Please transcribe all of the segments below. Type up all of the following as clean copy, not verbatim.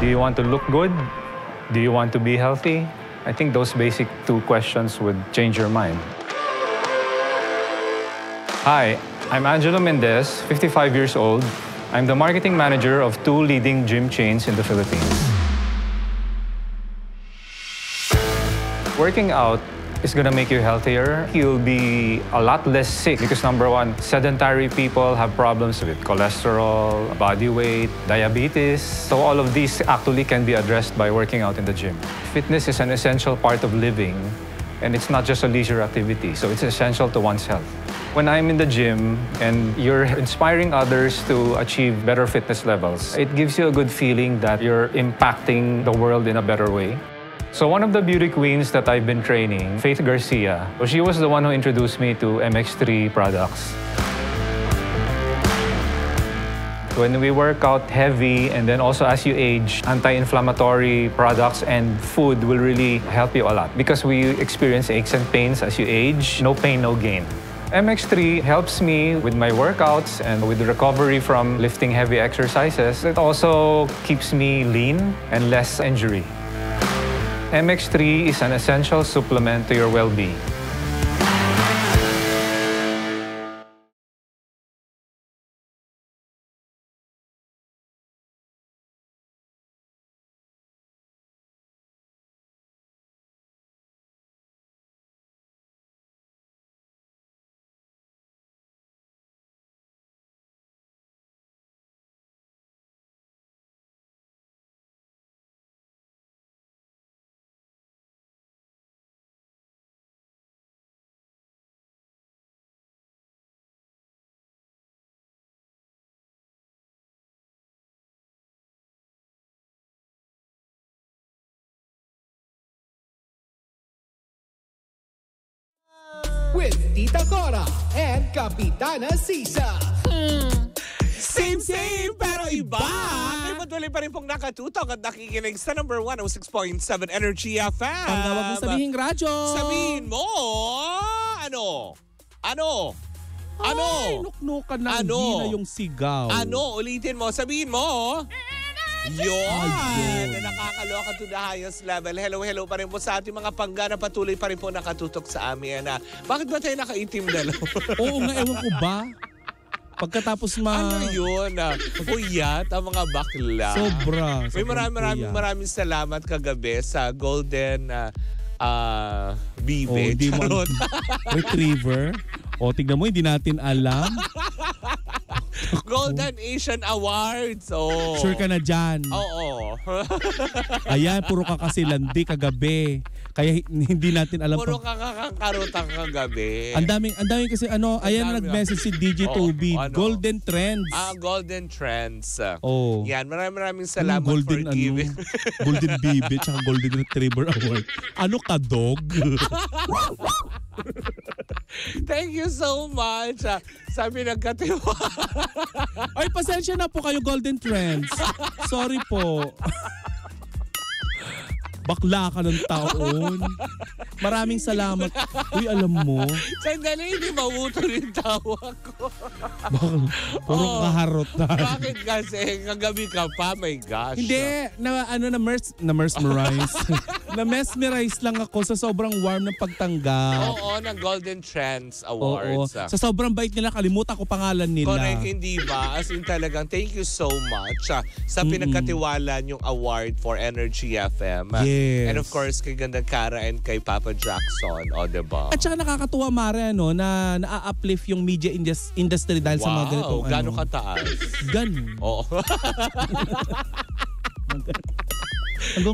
Do you want to look good? Do you want to be healthy? I think those basic two questions would change your mind. Hi, I'm Angelo Mendez, 55 years old. I'm the marketing manager of two leading gym chains in the Philippines. Working out is gonna make you healthier. You'll be a lot less sick because number one, sedentary people have problems with cholesterol, body weight, diabetes. So all of these actually can be addressed by working out in the gym. Fitness is an essential part of living, and it's not just a leisure activity, so it's essential to one's health. When I'm in the gym and you're inspiring others to achieve better fitness levels, it gives you a good feeling that you're impacting the world in a better way. So one of the beauty queens that I've been training, Faith Garcia, she was the one who introduced me to MX3 products. When we work out heavy and then also as you age, anti-inflammatory products and food will really help you a lot because we experience aches and pains as you age. No pain, no gain. MX3 helps me with my workouts and with the recovery from lifting heavy exercises. It also keeps me lean and less injury. MX3 is an essential supplement to your well-being. With Tita Cora and Kapitana Sisa. Same, pero iba. Kayo patuloy pa rin pong nakatutok at nakikinig sa number 106.7 Energy FM. Pangawag mo sabihin radyo. Sabihin mo, ano? Ay, nuknukan na hindi na yung sigaw. Ano? Ulitin mo, sabihin mo. Yun! Na nakakaloka to the highest level. Hello pa rin po sa ating mga panggana. Patuloy pa rin po nakatutok sa amin. Bakit ba tayo nakaitim dalaw? Oo nga, ewan ko ba? Pagkatapos Ano yun? Puyat ang mga bakla. Sobra. May maraming salamat kagabi sa Golden Bibe. Charot. Retriever. Tignan mo, hindi natin alam. Golden Asian Awards. Oh. Sure ka na dyan. Oo. Ayan, puro ka kasi landi kagabi. Kaya hindi natin alam. Puro kakakakarutang kagabi. Ang daming kasi ayan nag-message si DJ Toby. Golden Trends. Golden Trends. Oh. Yan, maraming salamat golden, for giving. Golden Bibe tsaka Golden Retriever Award. Ano ka, dog? Thank you so much. Sabi nagkatiwa. Ay, pasensya na po kayo, Golden Trends. Sorry po. Bakla ka ng taon. Maraming salamat. Uy, alam mo. Sandali, hindi mautol yung tawa ko. Puro kaharot na. Bakit kasi? Kagabi ka pa, my gosh. Hindi. Na-mesmerize. Na-mesmerize lang ako sa sobrang warm ng pagtanggap. Oo, ng Golden Trends Awards. Oo. Sa sobrang bait nila, kalimutan ko pangalan nila. Correct, hindi ba? As in talagang, thank you so much sa pinagkatiwala yung award for Energy FM. Yes. And of course, kay Ganda Cara and kay Papa Jackson. O, diba? At saka nakakatuwa, Mare, na na-uplift yung media industry dahil sa mga ganito. Wow, gano'ng kataas? Ganun. Oo.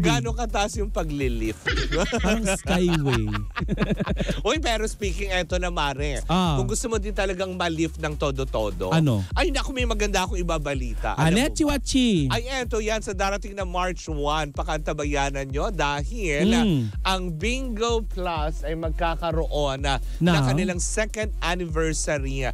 Gano'ng kataas yung paglilift? Parang skyway. Uy, pero speaking, eto na, Mare. Kung gusto mo din talagang ma-lift ng todo-todo. Ano? Ay, naku, may maganda akong ibabalita. Anechi-wachi. Ay, eto yan sa darating na March 1. Pakantabayanan nyo dahil ang Bingo Plus ay magkakaroon na kanilang second anniversary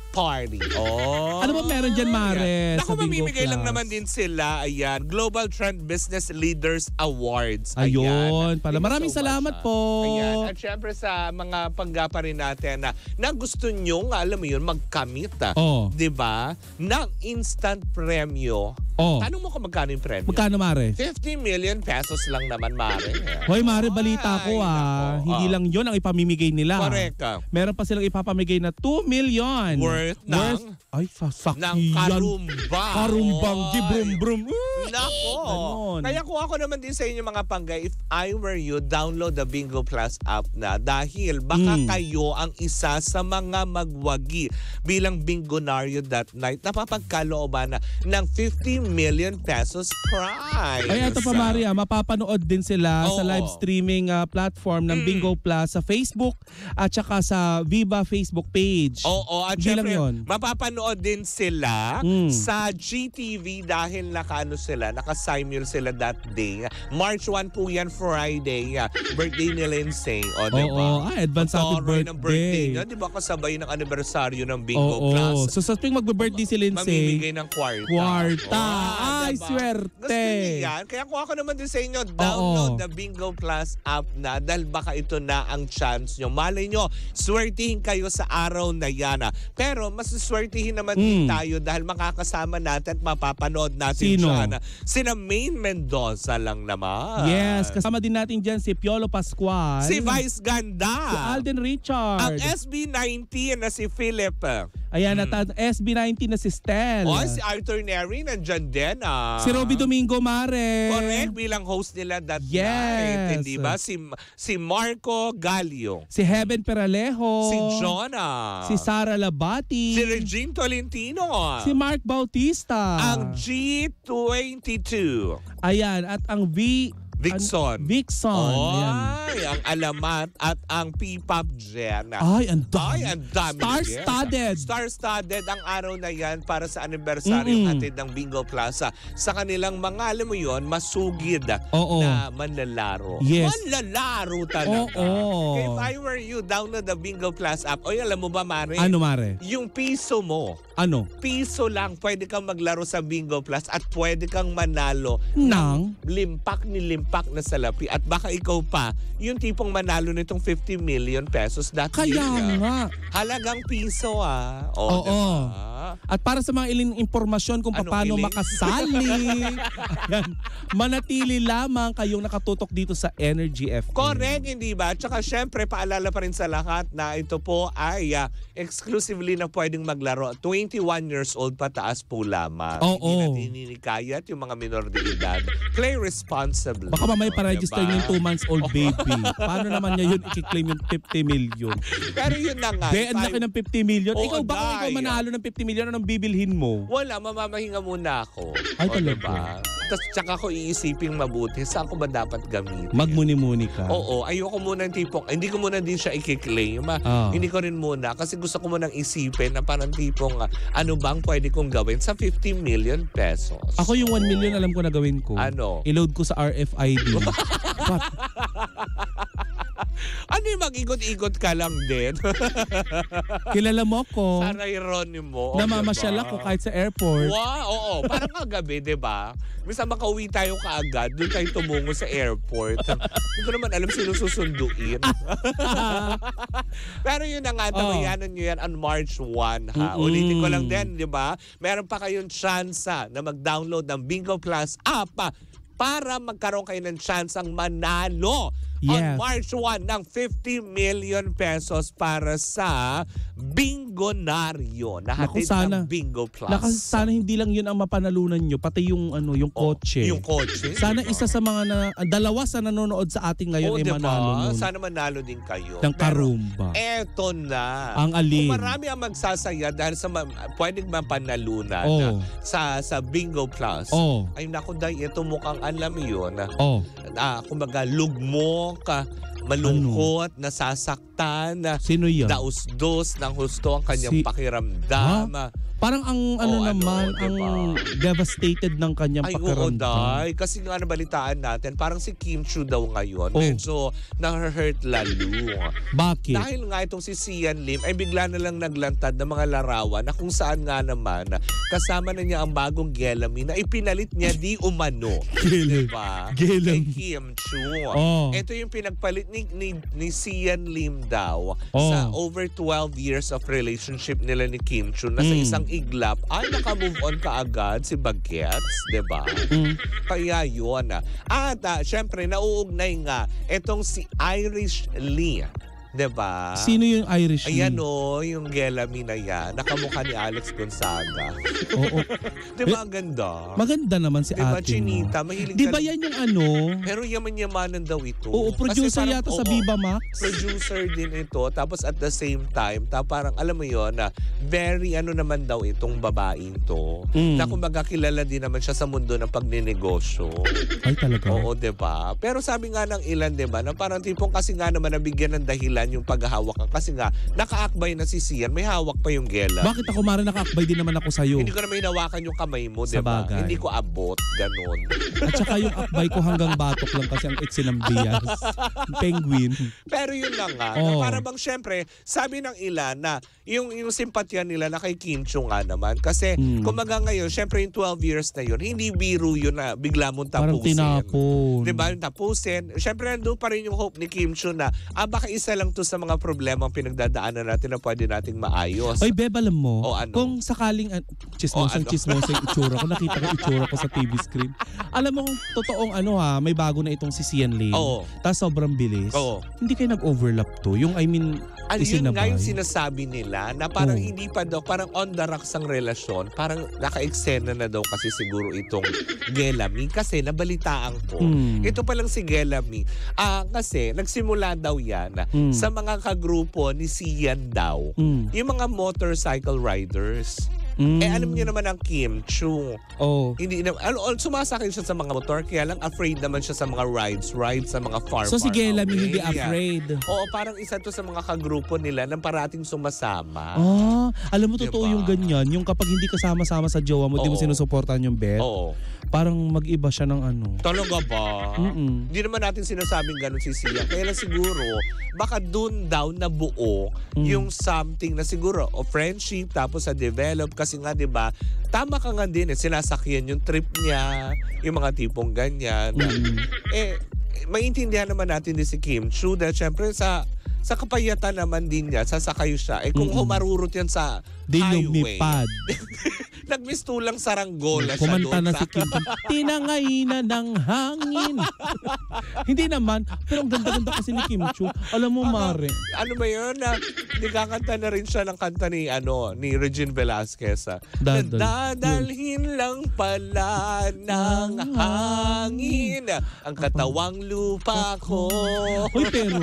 party. Oh. Ano ba meron dyan, Mare? Naku, mamimigay lang naman din sila. Ayan, Global Trend Business Leaders Awards. Ayun. Pala, maraming salamat po. Ayan. At syempre sa mga panggapa rin natin na gusto nyo, alam mo yun, magkamit. Diba? Ng instant premyo Oh. Tanong mo kung magkano yung premyo. Magkano, Mare? 50 million pesos lang naman, Mare. Hoy, Mare, balita ko nako. Hindi lang yun ang ipamimigay nila. Correct. Meron pa silang ipapamigay na 2 million. Worth ng? Ay, sasak Ng yan. karumba. Karumbang, Oy. gibrum-brum. Nako. Ganon. Kaya kung ako naman din sa inyo mga panggay, if I were you, download the Bingo Plus app na dahil baka kayo ang isa sa mga magwagi bilang bingonaryo that night na papagkalooban na ng 50 million pesos prize. Ay, ito pa, Maria, mapapanood din sila sa Oo. live streaming platform ng Bingo Plus sa Facebook at saka sa Viva Facebook page. Oo, at Hindi lang syempre, yun. mapapanood din sila sa GTV dahil naka-simul sila that day. March 1 po yan, Friday. Birthday ni Lindsay. O, diba? Oo, advance happy Toroy ng birthday birthday. niya. Di ba kasabay ng anibersaryo ng Bingo Oo. Plus? So sa tuwing magbe-birthday si Lindsay, Mamimigay ng kwarta. kwarta. Ay, diba? swerte. Gusto niyo yan? Kaya kung ako naman din sa inyo, download the Bingo Plus app na dahil baka ito na ang chance nyo. Malay nyo, swertihin kayo sa araw na yan. Pero mas swertihin naman din tayo dahil makakasama natin at mapapanood natin Sino? dyan. Sina Maine Mendoza lang naman. yes, kasama din natin dyan si Piolo Pascual, Si Vice Ganda. si Alden Richard, Ang SB19 na si Philip. ayan, at ang SB19 na si Stel, O, si Arthur Neri nandyan din. si Robby Domingo, Mare. Correct, bilang host nila that Yes. night. Hindi ba? Si Marco Gallio. Si Heaven Peralejo, Si Jonah. si Sara Labati, Si Regine Tolentino. si Mark Bautista, Ang G22. ayan, at ang Vixon. Vixon. Ayan. Ay, ang Alamat at ang P-Pop Jen. Ay, ang dami. Ay, ang dami. Star-studded. Star-studded ang araw na yan para sa anibersaryo hatid ng Bingo Plaza sa kanilang mga, alam mo yon, masugid Oo. na manlalaro. Yes. Manlalaro talaga. Oo. Kaya if I were you, download the Bingo Plus app. Oy, alam mo ba, Mare? Ano, Mare? Yung piso mo, Ano? piso lang, pwede kang maglaro sa Bingo Plus at pwede kang manalo Nang? limpak ni limpak na salapi. At baka ikaw pa, yung tipong manalo nitong 50 million pesos that Kaya year. nga. Halagang piso ah. O, Oo. diba? At para sa mga iling impormasyon kung Anong paano iling? makasali, ayan, manatili lamang kayong nakatutok dito sa Energy FM. Correct, hindi ba? Tsaka syempre, paalala pa rin sa lahat na ito po ay exclusively na pwedeng maglaro. 21 years old pataas po lamang. Oo. Hindi natin ininikayat yung mga minor de edad. Play responsibly. Baka mamaya pa-register Diba? yung 2 months old baby. Paano naman niya yun i-claim yung 50 million? Pero yun na nga. Be, ang laki ng 50 million. Oo, Ikaw ba kung ikaw Day. manalo ng 50 million, anong bibilhin mo? Wala, mamamahinga muna ako. Ay, O, talaga? diba? Tapos tsaka ko iisiping mabuti, saan ko ba dapat gamitin? Magmuni-muni ka. Oo, ayoko muna ng tipong, hindi ko muna din siya i-claim. Ah. Hindi ko rin muna kasi gusto ko munang isipin na parang tipong ano bang pwede kong gawin sa 50 million pesos. Ako yung 1 million alam ko na gawin ko. Ano? I-load ko sa RFID. Ano yung mag-igot-igot ka lang din? Kilala mo ko. Sa Rayronimo. Namamasyal ako kahit sa airport. Wow, oo. Parang kagabi, di ba? Misa makauwi tayo kaagad, doon tayo tumungo sa airport. Hindi ko naman alam sino susunduin. Pero yun na nga, tawayanan nyo yan on March 1. Ha? Ulitin ko lang din, di ba? Meron pa kayong chance na mag-download ng Bingo Plus app para magkaroon kayo ng chance ang manalo on Yes. March 1 ng 50 million pesos para sa Bingonaryo na Naku, hatid sana. ng Bingo Plus. Sana hindi lang yun ang mapanalunan nyo, pati yung yung kotse. Yung kotse. Sana diba? isa sa mga dalawa sa nanonood sa ating ngayon ay diba? manalo nun. Sana manalo din kayo. Ng Pero karumba. eto na. Ang alin? Kung marami ang magsasaya dahil sa pwedeng mapanalunan Oh. sa Bingo Plus. Oh. Ay naku, dahil ito mukhang alam yun. Oh. Kumbaga lugmok, malungkot, nasasaktan, Sino yan? daus-dos ng husto ang kanyang Si- pakiramdam. Parang ang ano, ang diba? devastated ng kanyang Ay, oo, pakiramdam. Day. Kasi nga nabalitaan natin, parang si Kim Chiu daw ngayon, Oh. medyo na-hurt lalo. Bakit? Dahil nga itong si Sian Lim ay bigla na lang naglantad ng mga larawan na kung saan nga naman kasama na niya ang bagong Gelami na ipinalit niya di umano. Gelami. Diba? Gelami. Kay Kim Chiu. Oh. Ito yung pinagpalit ni Sian Lim daw sa over 12 years of relationship nila ni Kim Chu na sa isang iglap ay naka-move on kaagad si Bagets, 'di ba? Kaya yun. At syempre nauugnay nga itong si Irish Lee. 'Di ba? Sino yung Irish Lee? Ayan yung Gelami na yan. Nakamukha ni Alex Gonzaga. Oo. 'Di ba ang ganda? Maganda naman si Diba, ate mo. Chinita, mahilig Di ka ba na- yan yung ano? Pero yaman-yamanan daw ito. Oo, producer Kasi parang, yata sa Viva Max. Producer din ito. Tapos at the same time, parang alam mo yon na very naman daw itong babaeng to. Na kumbaga kilala din naman siya sa mundo ng pagninegosyo. Ay talaga? Oo, 'di ba? Pero sabi nga ng ilan, 'di ba, na parang tipong kasi nga naman nabigyan ng dahilan yung paghahawak kasi nga nakaakbay na si Sian, may hawak pa yung Gela. Bakit ako mara nakaakbay din naman ako sa'yo? Hindi ko na may hinawakan yung kamay mo, 'di ba? Sabagay. Hindi ko abot, ganun. At saka yung akbay ko hanggang batok lang kasi ang iksi ng bias. Penguin. Pero yun na nga, na para bang syempre, sabi ng ilan na yung simpatya nila na kay Kim Chu nga naman. Kasi kumaga ngayon, syempre yung 12 years na yun, hindi biro yun na bigla mong Parang tapusin. tinapon. Diba? Yung tapusin. Syempre nandun pa rin yung hope ni Kim Chu na baka isa lang to sa mga problema ang pinagdadaanan natin na pwede nating maayos. Oy, Beb, alam mo, O, ano? kung sakaling chismosang yung itsura ko, nakita ko yung itsura ko sa TV screen. Alam mo kung totoong may bago na itong si Sian Lim. Oo. Tapos sobrang bilis. Oo. Hindi kayo nag-overlap to. Yung Yun nga isinabay. yung sinasabi nila na parang hindi pa daw, parang on the rocks ang relasyon. Parang naka-eksena na daw kasi siguro itong Gelami. Kasi nabalitaan ko. Ito palang si Gelami. Kasi nagsimula daw yan sa mga kagrupo ni Sian daw. Yung mga motorcycle riders. Alam niyo naman ang Kim Chu. Oh. Hindi na, sumasakay siya sa mga motor, kaya lang afraid naman siya sa mga rides sa mga farm. So si Gelami outing. hindi afraid. Oo, parang isa to sa mga kagrupo nila nang parating sumasama. Alam mo, totoo Diba? yung ganyan. Yung kapag hindi kasama-sama sa jowa mo, di mo Oo. sinusuportahan yung bet. Oo. Parang mag-iba siya ng ano. Talaga ba? Hindi naman natin sinasabing ganun si Sia. Kaya lang siguro, baka dun daw nabuo yung something na siguro, o friendship, tapos sa develop. Kasi nga, di ba, tama ka nga din, sinasakyan yung trip niya, yung mga tipong ganyan. Maintindihan naman natin din si Kim Chu dahil syempre sa kapayatan naman din niya, sasakay siya. Kung humarurot yan sa Di highway, lumipad. nagmistulang saranggola siya Kumanta doon na sa... si Kim Chu, tinangay na ng hangin. Hindi naman, pero ang ganda-ganda kasi ni Kim Chu. Alam mo, Mare. Ano ba yun? Nagkakanta na rin siya ng kanta ni Regine Velasquez. Dadalhin lang pala ng hangin ang katawang lupa ko. Uy, pero,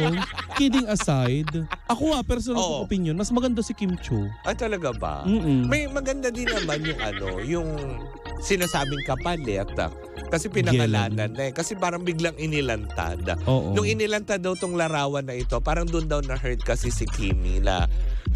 kidding aside, ako personal kong opinion, mas maganda si Kim Chu. Ay, talaga ba? May maganda din naman yung sinasabing kapalit. Kasi pinangalanan na Kasi parang biglang inilantad. Oo. Nung inilantad daw tong larawan na ito, parang doon daw na-hurt kasi si Kimi na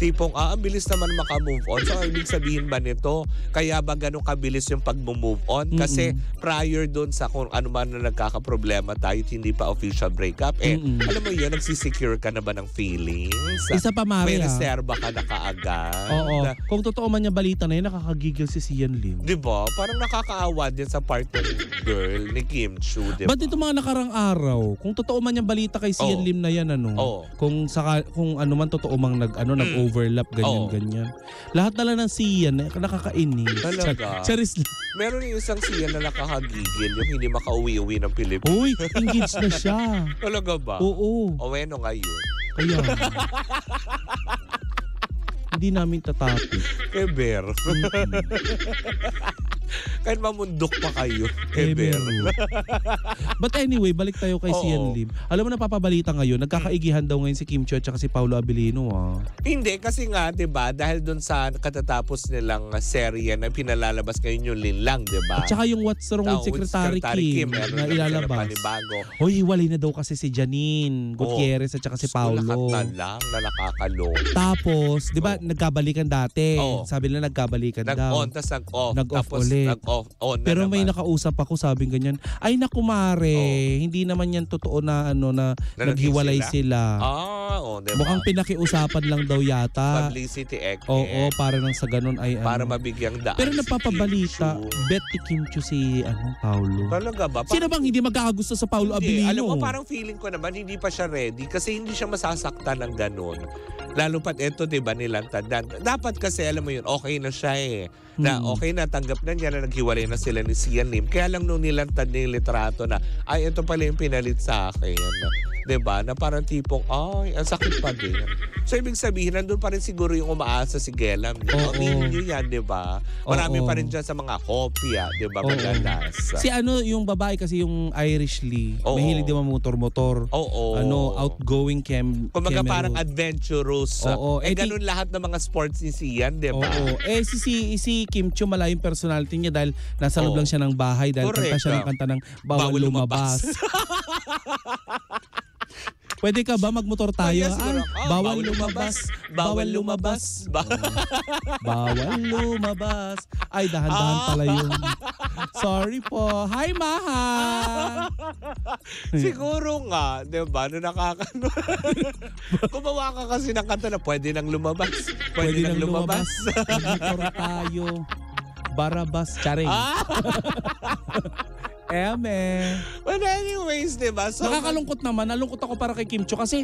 tipong, ang bilis naman maka-move on. So, ibig sabihin ba nito, kaya ba ganun kabilis yung pag-move on? Kasi prior doon sa kung ano man na nagkakaproblema tayo, hindi pa official breakup. Alam mo yun, nagsisecure ka na ba ng feelings? Isa pa, Mare, May reserva ka na kaagad. Oo. Kung totoo man niya balita na yun, nakakagigil si Sian Lim. Diba? Parang nakakaawa din sa part ng girl ni Kim Chu, diba? Ba't ito mga nakarang araw, kung totoo man yung balita kay Sian Lim na yan, kung ano man totoo mang nag-overlap, ganyan. Lahat na lang ng Sian, nakakainis. Talaga? Charis lang. Meron yung isang Sian na nakakagigil, yung hindi makauwi-uwi ng Pilipinas. Uy, engaged na siya. Talaga ba? Oo. O ano ngayon? Kaya. Hindi namin tatapik. Keber. Kahit mamundok pa kayo. Keber. But anyway, balik tayo kay Sian Lim. Alam mo, napapabalita ngayon, nagkakaigihan daw ngayon si Kim Chu at si Paolo Abilino. Hindi, kasi nga, diba, dahil dun sa katatapos nilang serye na pinalalabas ngayon yung Linlang, diba? At saka yung What's Wrong with Secretary Kim na ilalabas. Hoy, hiwalay na daw kasi si Janine Gutierrez at si Paolo. Lakat na lang na nakakalong. Tapos, di ba, nagkabalikan dati. Sabi nila nagkabalikan daw. Nag-on, tas nag-off. Nag-off tapos ulit. Correct. Nag-on na Pero may naman. nakausap ako, sabing ganyan, ay naku mare, hindi naman yan totoo na na naghiwalay sila. Diba? Mukhang pinakiusapan lang daw yata. Publicity ek. Oo, para lang sa ganun ay Para mabigyang daan. Pero si napapabalita, Kim Chiu. bet ni Kim Chiu si Paulo. Talaga ba? Sino bang hindi magkakagusto sa Paulo Hindi. Abilino? Alam mo, parang feeling ko naman hindi pa siya ready kasi hindi siya masasaktan ng ganun. Lalo pat eto, diba, nilantad. Dapat kasi, alam mo yun, okay na siya Na okay na, tanggap na niya na naghiwalay na sila ni Sian Lim. Kaya lang nung nilantad niya yung litrato na, ay, ito pala yung pinalit sa akin. Diba? Na parang tipong, ay, ang sakit pa din. So, ibig sabihin, nandun pa rin siguro yung umaasa si Gelam. Aminin nyo yan, diba? Marami pa rin dyan sa mga kopya, diba? Madalas. Si yung babae kasi yung Irish Lee. Mahilig di motor-motor. Outgoing Kumbaga parang adventurous. Ganun lahat ng mga sports ni Sian, diba? Si Kim Chiu, malayong personality niya dahil nasa loob lang siya ng bahay dahil kanta siya ng kanta ng Bawal Lumabas. Pwede ka ba magmotor tayo? Bawal lumabas. Bawal lumabas. Bawal lumabas. Ay, dahan-dahan pala yun. Sorry po. Hi, Maha! Siguro nga, diba? Gumawa ka kasi ng kanta na pwede nang lumabas. Pwede nang lumabas. Magmotor tayo. Barabas. Charing. But anyways, diba? So, nakakalungkot naman. Nalungkot ako para kay Kim Chiu kasi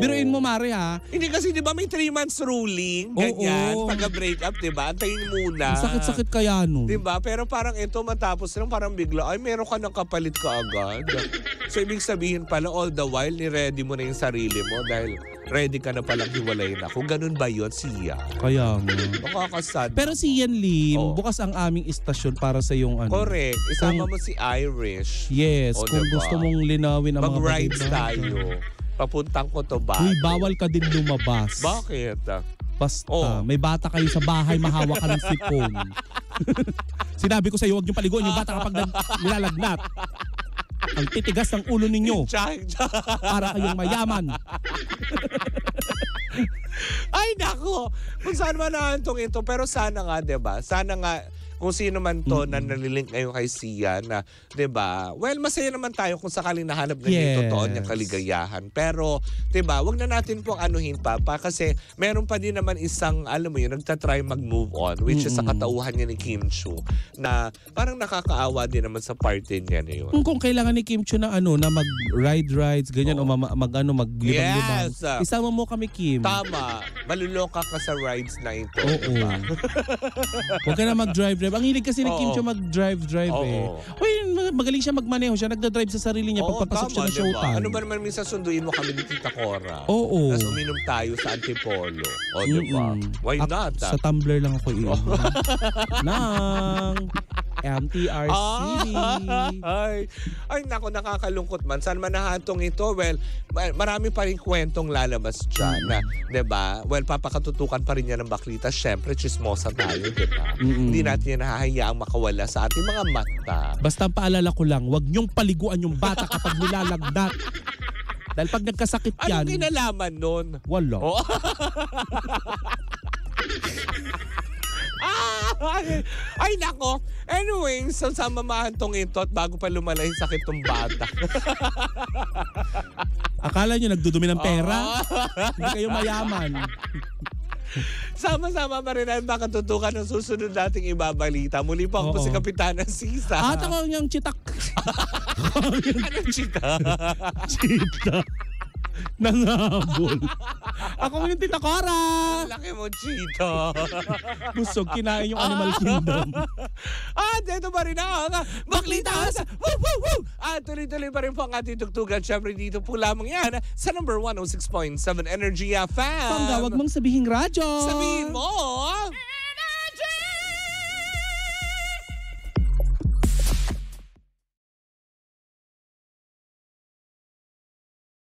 biruin mo, Mare, ha? Hindi kasi, diba, may 3 months ruling. Ganyan. Pagka-break up, diba? Antayin muna. Sakit-sakit kaya no. Diba? Pero parang ito matapos lang, parang bigla, ay, meron ka ng kapalit ka agad. So, ibig sabihin pala, all the while, ni-ready mo na yung sarili mo dahil ready ka na palang hiwalay na. Kung ganun ba yun, Siya? Kaya nga. Makakasad. Pero si Yan Lim, bukas ang aming istasyon para sa yung Correct. Isama mo si Irish. Yes, kung diba? gusto mong linawin ang mga mag-rides tayo. Papuntang Cotabato. Uy, bawal ka din lumabas. Bakit? Basta, may bata kayo sa bahay, mahawak ka ng sipon. Sinabi ko sa iyo, huwag niyong paliguan yung bata kapag nilalagnat. Ang titigas ng ulo ninyo. Para kayong mayaman. Ay, nako. Kung saan man naantong ito. Pero sana nga, diba? Sana nga, kung sino man to na nalilink ngayon kay Sian na, 'di ba? Well, masaya naman tayo kung sakaling nahanap na yung totoo niyang kaligayahan. Pero, 'di ba, wag na natin pong anuhin pa kasi meron pa din naman isang, alam mo yun, nagtatry mag-move on, which is sa katauhan niya ni Kim Chiu na parang nakakaawa din naman sa party niya na yun. Kung kailangan ni Kim Chiu na na mag-rides ganyan o maglibang-libang. Yes. Isama mo kami, Kim. Tama. Maluloka ka sa rides na ito. Diba? Huwag ka na mag-drive. Ang hilig kasi ni Kim Chiu mag-drive Uy, magaling siya magmaneho. Siya nagda-drive sa sarili niya pagpapasok siya ng showtime. Ano ba naman minsan sunduin mo kami ni Tita Cora? Oo. Tapos uminom tayo sa Antipolo. Diba? Why not? Sa Tumblr lang ako iinom. Nang MTRCB. Ay, naku, nakakalungkot man. Saan man nahatong ito? Well, marami pa rin kwentong lalabas dyan na, diba? Well, papakatutukan pa rin yan ng baklita. Siyempre, chismosa tayo, diba? Hindi natin yan hahayaang makawala sa ating mga mata. Basta paalala ko lang, huwag niyong paliguan yung bata kapag nilalagnat. Dahil pag nagkasakit yan... Anong kinalaman nun? Wala. Ay, nako. Anyway, so sa mamahan tong ito at bago pa lumala yung sakit tong bata. Akala nyo nagdudumi ng pera? Hindi kayo mayaman. Sama-sama pa rin ang makatutukan ng susunod nating ibabalita. Muli po ako si Kapitana Sisa. At ako yung chitak. Anong chita? Chita. Nangabol. Ako yung Tita Cora. Laki mo, Chito. Busog, kinain yung Animal Kingdom. Dito pa rin ako. Baklita sa... Woo, woo, woo! Tuloy-tuloy pa rin po ang ating tugtugan. Siyempre dito po lamang yan sa number 106.7 Energy FM. Pangga, wag mong sabihing radyo. Sabihin mo.